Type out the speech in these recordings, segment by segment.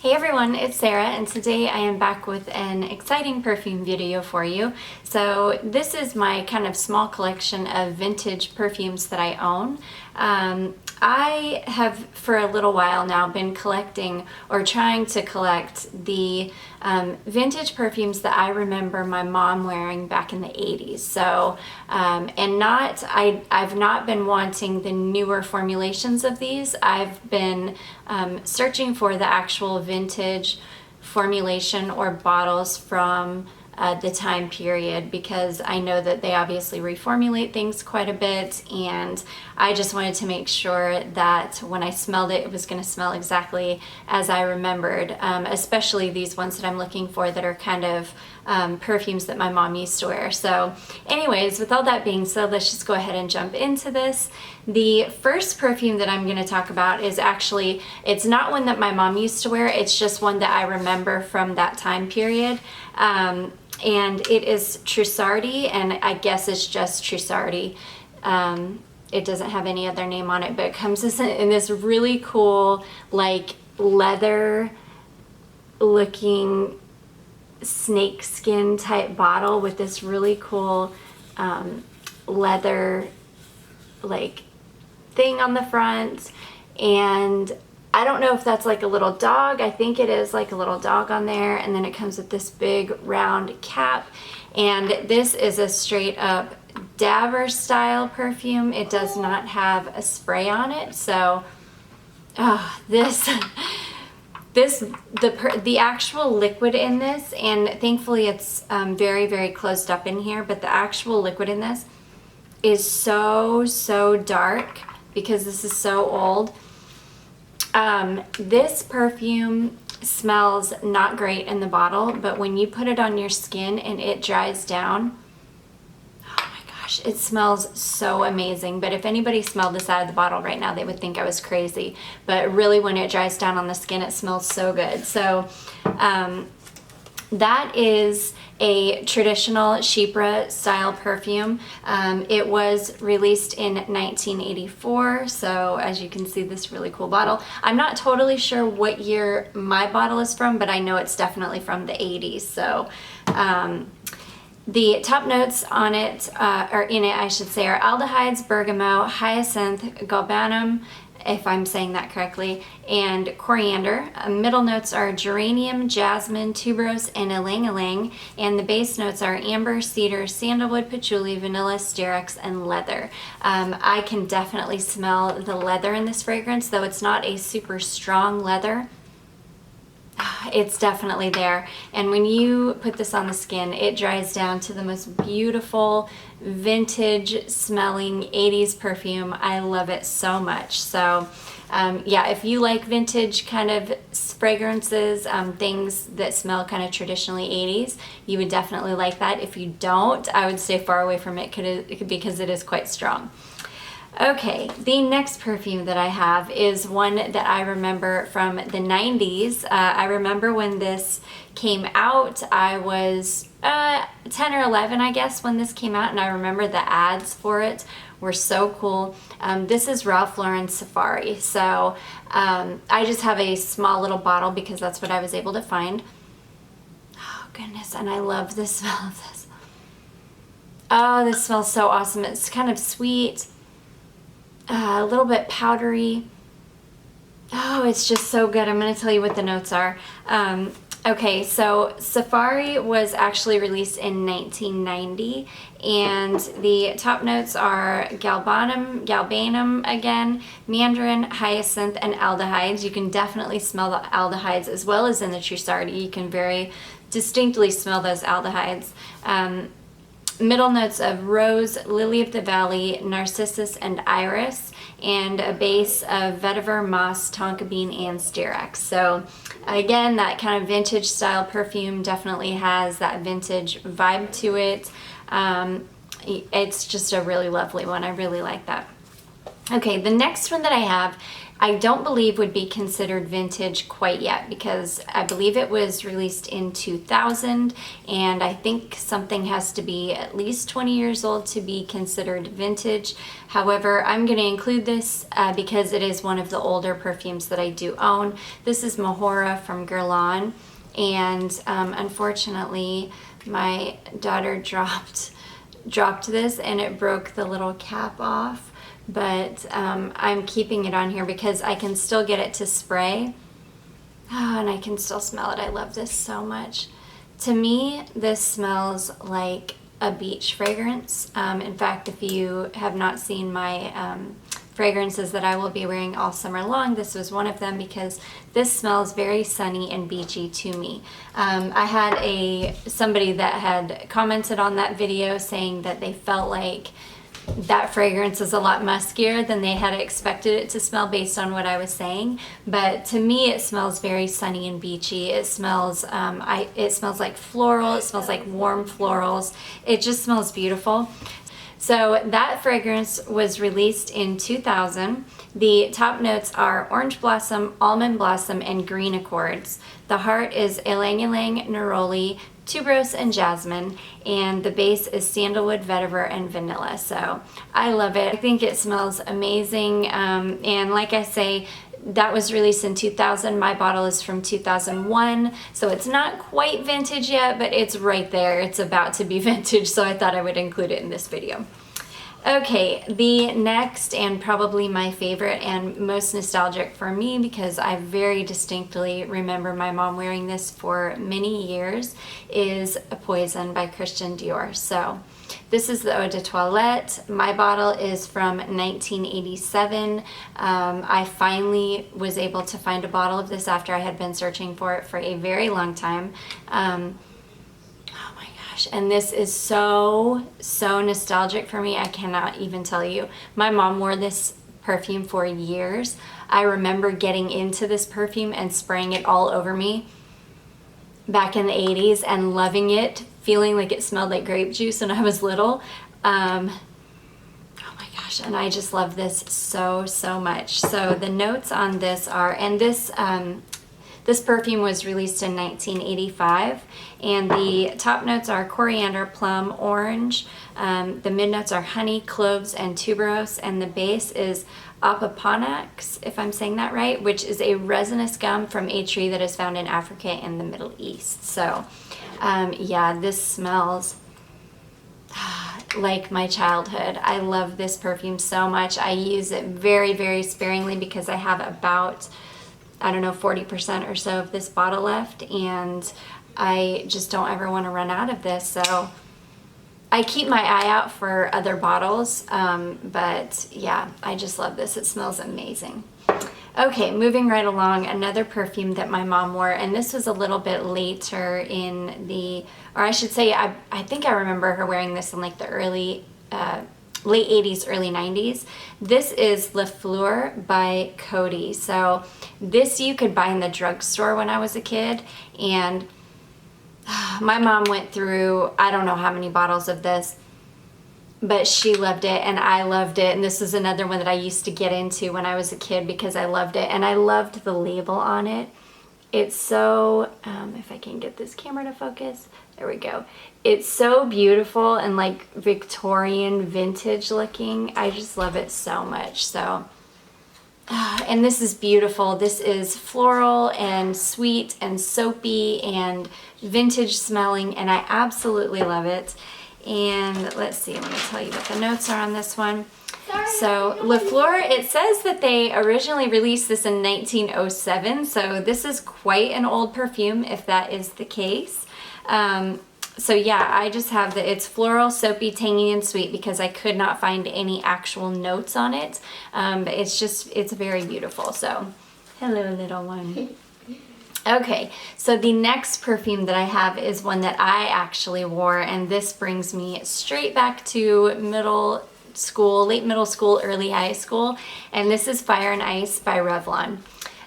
Hey everyone, it's Sarah, and today I am back with an exciting perfume video for you. So this is my kind of small collection of vintage perfumes that I own. I have for a little while now been collecting or trying to collect the vintage perfumes that I remember my mom wearing back in the 80s. So, I've not been wanting the newer formulations of these. I've been searching for the actual vintage formulation or bottles from the time period, because I know that they obviously reformulate things quite a bit, and I just wanted to make sure that when I smelled it, it was going to smell exactly as I remembered, especially these ones that I'm looking for that are kind of perfumes that my mom used to wear. So anyways, with all that being said, let's just go ahead and jump into this. The first perfume that I'm going to talk about is actually, it's not one that my mom used to wear, it's just one that I remember from that time period. And it is Trussardi, and I guess it's just Trussardi. It doesn't have any other name on it, but it comes in this really cool, like, leather looking snake skin type bottle with this really cool leather like thing on the front. And I don't know if that's like a little dog. I think it is like a little dog on there. And then it comes with this big round cap. And this is a straight up dabber style perfume. It does not have a spray on it. So the actual liquid in this, and thankfully it's very, very closed up in here, but the actual liquid in this is so dark because this is so old. This perfume smells not great in the bottle, but when you put it on your skin and it dries down, oh my gosh, it smells so amazing. But if anybody smelled this out of the bottle right now, they would think I was crazy. But really, when it dries down on the skin, it smells so good. So that is a traditional Chypre style perfume. It was released in 1984, so as you can see, this really cool bottle. I'm not totally sure what year my bottle is from, but I know it's definitely from the 80s. So the top notes on it, or in it I should say, are aldehydes, bergamot, hyacinth, galbanum, if I'm saying that correctly, and coriander. Middle notes are geranium, jasmine, tuberose, and ylang-ylang, and the base notes are amber, cedar, sandalwood, patchouli, vanilla, stearax, and leather. I can definitely smell the leather in this fragrance, though it's not a super strong leather. It's definitely there, and when you put this on the skin, it dries down to the most beautiful vintage smelling 80s perfume. I love it so much. So yeah, if you like vintage kind of fragrances, things that smell kind of traditionally 80s, you would definitely like that. If you don't, I would stay far away from it because it is quite strong. Okay, the next perfume that I have is one that I remember from the 90s. I remember when this came out. I was 10 or 11, I guess, when this came out, and I remember the ads for it were so cool. This is Ralph Lauren Safari. So I just have a small little bottle because that's what I was able to find. Oh goodness, and I love the smell of this. Oh, this smells so awesome. It's kind of sweet. A little bit powdery. Oh, it's just so good. I'm going to tell you what the notes are. Okay, so Safari was actually released in 1990, and the top notes are galbanum again, mandarin, hyacinth, and aldehydes. You can definitely smell the aldehydes as well as in the Trussardi. You can very distinctly smell those aldehydes. Middle notes of rose, lily of the valley, narcissus, and iris, and a base of vetiver, moss, tonka bean, and stearax. So again, that kind of vintage style perfume definitely has that vintage vibe to it. It's just a really lovely one. I really like that. Okay, the next one that I have I don't believe would be considered vintage quite yet, because I believe it was released in 2000, and I think something has to be at least 20 years old to be considered vintage. However, I'm going to include this because it is one of the older perfumes that I do own. This is Mahora from Guerlain, and unfortunately my daughter dropped this and it broke the little cap off. But I'm keeping it on here because I can still get it to spray. Oh, and I can still smell it. I love this so much. To me, this smells like a beach fragrance. In fact, if you have not seen my fragrances that I will be wearing all summer long, this was one of them, because this smells very sunny and beachy to me. I had somebody that had commented on that video saying that they felt like that fragrance is a lot muskier than they had expected it to smell based on what I was saying. But to me, it smells very sunny and beachy. It smells it smells like floral. It smells like warm florals. It just smells beautiful. So that fragrance was released in 2000. The top notes are orange blossom, almond blossom, and green accords. The heart is ylang ylang, neroli, tuberose, and jasmine, and the base is sandalwood, vetiver, and vanilla. So I love it. I think it smells amazing, and like I say, that was released in 2000. My bottle is from 2001, so it's not quite vintage yet, but it's right there. It's about to be vintage, so I thought I would include it in this video. Okay, the next, and probably my favorite and most nostalgic for me, because I very distinctly remember my mom wearing this for many years, is Poison by Christian Dior. So this is the Eau de Toilette. My bottle is from 1987. I finally was able to find a bottle of this after I had been searching for it for a very long time. And this is so nostalgic for me. I cannot even tell you. My mom wore this perfume for years. I remember getting into this perfume and spraying it all over me back in the 80s and loving it, feeling like it smelled like grape juice when I was little. Oh my gosh, and I just love this so much. So the notes on this are, and this perfume was released in 1985, and the top notes are coriander, plum, orange. The mid notes are honey, cloves, and tuberose, and the base is Opopanax, if I'm saying that right, which is a resinous gum from a tree that is found in Africa and the Middle East. So yeah, this smells like my childhood. I love this perfume so much. I use it very sparingly because I have about, I don't know, 40% or so of this bottle left, and I just don't ever want to run out of this. So I keep my eye out for other bottles, but yeah, I just love this. It smells amazing. Okay, moving right along, another perfume that my mom wore, and this was a little bit later in the, or I should say, I think I remember her wearing this in like the late 80s, early 90s. This is Lafleur by Coty. So this you could buy in the drugstore when I was a kid, and my mom went through, I don't know how many bottles of this, but she loved it and I loved it. And this is another one that I used to get into when I was a kid because I loved it, and I loved the label on it. It's so, if I can get this camera to focus, there we go. It's so beautiful and like Victorian vintage looking. I just love it so much. So, and this is beautiful. This is floral and sweet and soapy and vintage smelling, and I absolutely love it. And let's see, I'm going to tell you what the notes are on this one. So Lafleur, it says that they originally released this in 1907, so this is quite an old perfume if that is the case. So yeah, I just have that it's floral, soapy, tangy, and sweet because I could not find any actual notes on it. But it's very beautiful. So hello, little one. Okay, so the next perfume that I have is one that I actually wore, and this brings me straight back to middle school, late middle school, early high school, and this is Fire and Ice by Revlon.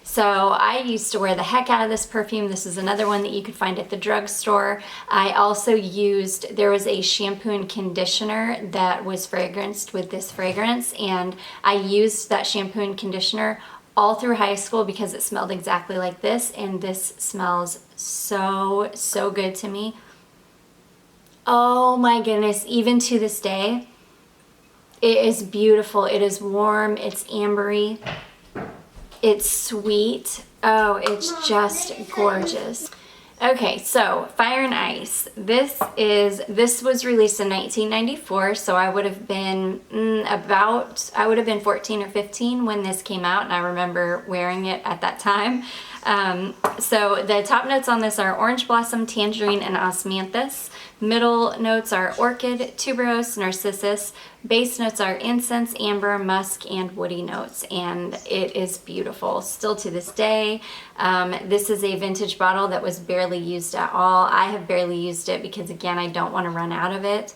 So I used to wear the heck out of this perfume. This is another one that you could find at the drugstore. I also used, there was a shampoo and conditioner that was fragranced with this fragrance, and I used that shampoo and conditioner all through high school because it smelled exactly like this, and this smells so, so good to me. Oh my goodness, even to this day, it is beautiful. It is warm, it's ambery, it's sweet. Oh, it's just gorgeous. Okay, so Fire and Ice. This was released in 1994, so I would have been I would have been 14 or 15 when this came out, and I remember wearing it at that time. So the top notes on this are orange blossom, tangerine, and osmanthus. Middle notes are orchid, tuberose, narcissus. Base notes are incense, amber, musk, and woody notes, and it is beautiful still to this day. This is a vintage bottle that was barely used at all. I have barely used it because, again, I don't want to run out of it.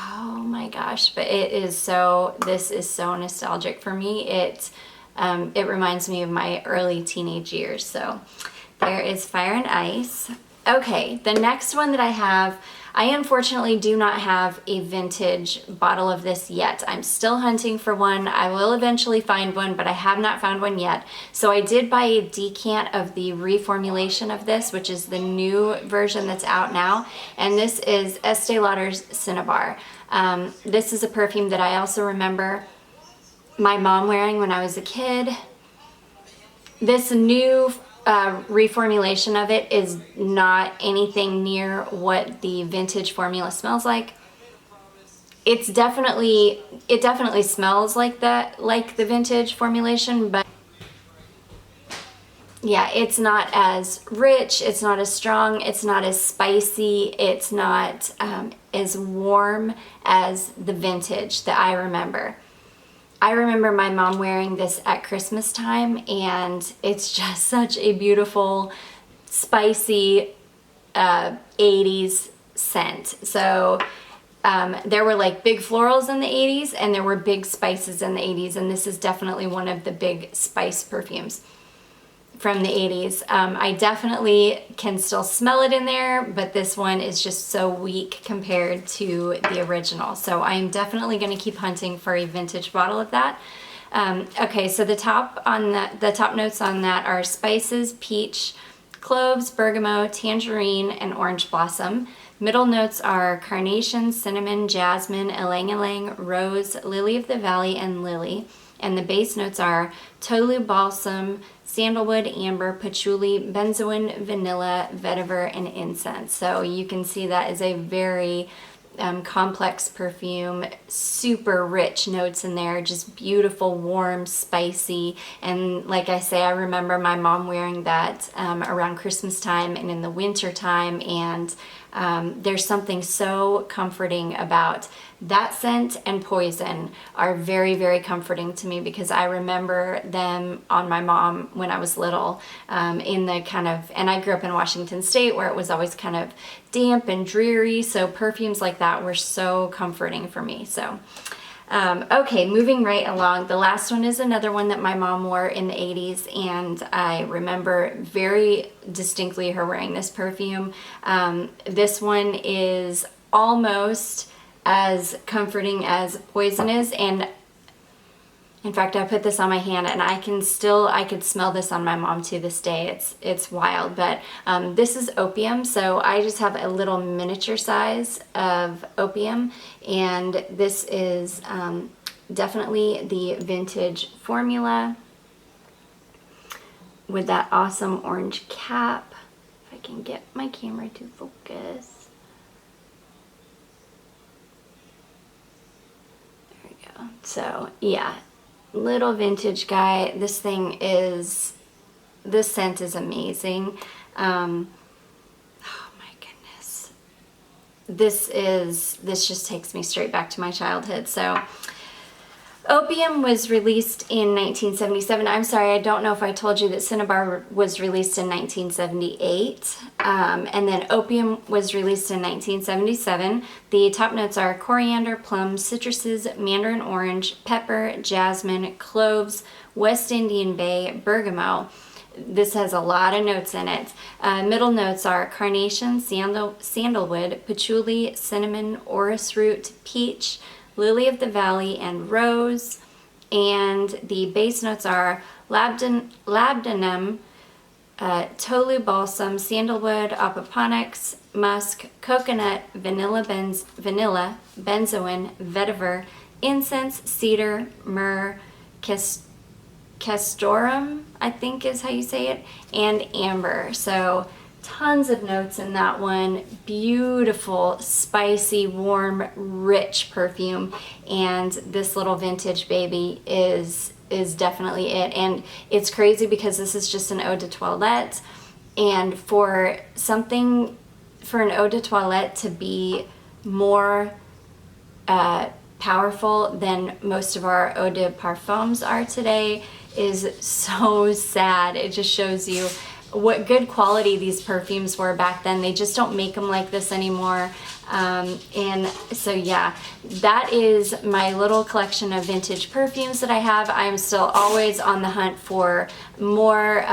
Oh my gosh, but this is so nostalgic for me. It reminds me of my early teenage years. So there is Fire and Ice. Okay, the next one that I have, I unfortunately do not have a vintage bottle of this yet. I'm still hunting for one. I will eventually find one, but I have not found one yet. So I did buy a decant of the reformulation of this, which is the new version that's out now. And this is Estee Lauder's Cinnabar. This is a perfume that I also remember my mom wearing when I was a kid. This new reformulation of it is not anything near what the vintage formula smells like. It definitely smells like the vintage formulation, but yeah, it's not as rich, it's not as strong, it's not as spicy, it's not as warm as the vintage that I remember. I remember my mom wearing this at Christmas time, and it's just such a beautiful, spicy 80s scent. So there were like big florals in the 80s, and there were big spices in the 80s, and this is definitely one of the big spice perfumes from the 80s. I definitely can still smell it in there, but this one is just so weak compared to the original. So I'm definitely going to keep hunting for a vintage bottle of that. Okay, so the top notes on that are spices, peach, cloves, bergamot, tangerine, and orange blossom. Middle notes are carnation, cinnamon, jasmine, ylang-ylang, rose, lily of the valley, and lily. And the base notes are tolu balsam, sandalwood, amber, patchouli, benzoin, vanilla, vetiver, and incense. So you can see that is a very complex perfume, super rich notes in there, just beautiful, warm, spicy. And like I say, I remember my mom wearing that around Christmas time and in the winter time, and there's something so comforting about that scent, and Poison are very, very comforting to me because I remember them on my mom when I was little, in the kind of, and I grew up in Washington State where it was always kind of damp and dreary, so perfumes like that were so comforting for me. So okay, moving right along. The last one is another one that my mom wore in the 80s, and I remember very distinctly her wearing this perfume. This one is almost as comforting as Poison is, and in fact I put this on my hand and I could smell this on my mom to this day. It's wild. But this is Opium, so I just have a little miniature size of Opium, and this is definitely the vintage formula with that awesome orange cap. If I can get my camera to focus. So yeah, little vintage guy. This scent is amazing. Oh my goodness. This just takes me straight back to my childhood. So Opium was released in 1977. I'm sorry, I don't know if I told you that Cinnabar was released in 1978. And then Opium was released in 1977. The top notes are coriander, plum, citruses, mandarin orange, pepper, jasmine, cloves, West Indian bay, bergamot. This has a lot of notes in it. Middle notes are carnation, sandalwood, patchouli, cinnamon, orris root, peach, lily of the valley, and rose. And the base notes are labdanum, tolu balsam, sandalwood, opoponax, musk, coconut, vanilla, benzoin, vetiver, incense, cedar, myrrh, castoreum, I think is how you say it, and amber. So tons of notes in that one. Beautiful, spicy, warm, rich perfume. And this little vintage baby is definitely it. And it's crazy because this is just an eau de toilette. And for an eau de toilette to be more powerful than most of our eau de parfums are today is so sad. It just shows you what good quality these perfumes were back then. They just don't make them like this anymore. And so yeah, that is my little collection of vintage perfumes that I have. I'm still always on the hunt for more.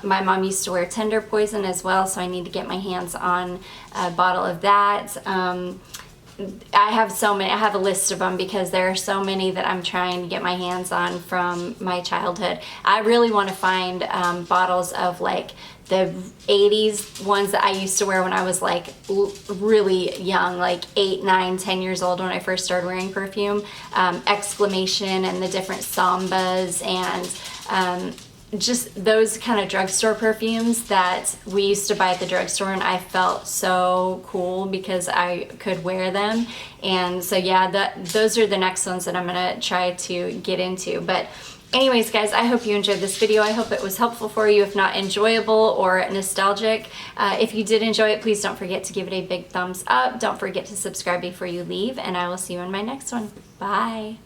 My mom used to wear Tender Poison as well, so I need to get my hands on a bottle of that. I have so many. I have a list of them because there are so many that I'm trying to get my hands on from my childhood. I really want to find bottles of like the 80s ones that I used to wear when I was like really young, like 8, 9, 10 years old when I first started wearing perfume. Exclamation and the different sambas and just those kind of drugstore perfumes that we used to buy at the drugstore, and I felt so cool because I could wear them. And so yeah, those are the next ones that I'm gonna try to get into. But anyways, guys, I hope you enjoyed this video. I hope it was helpful for you, if not enjoyable or nostalgic. If you did enjoy it, please don't forget to give it a big thumbs up. Don't forget to subscribe before you leave, and I will see you in my next one. Bye.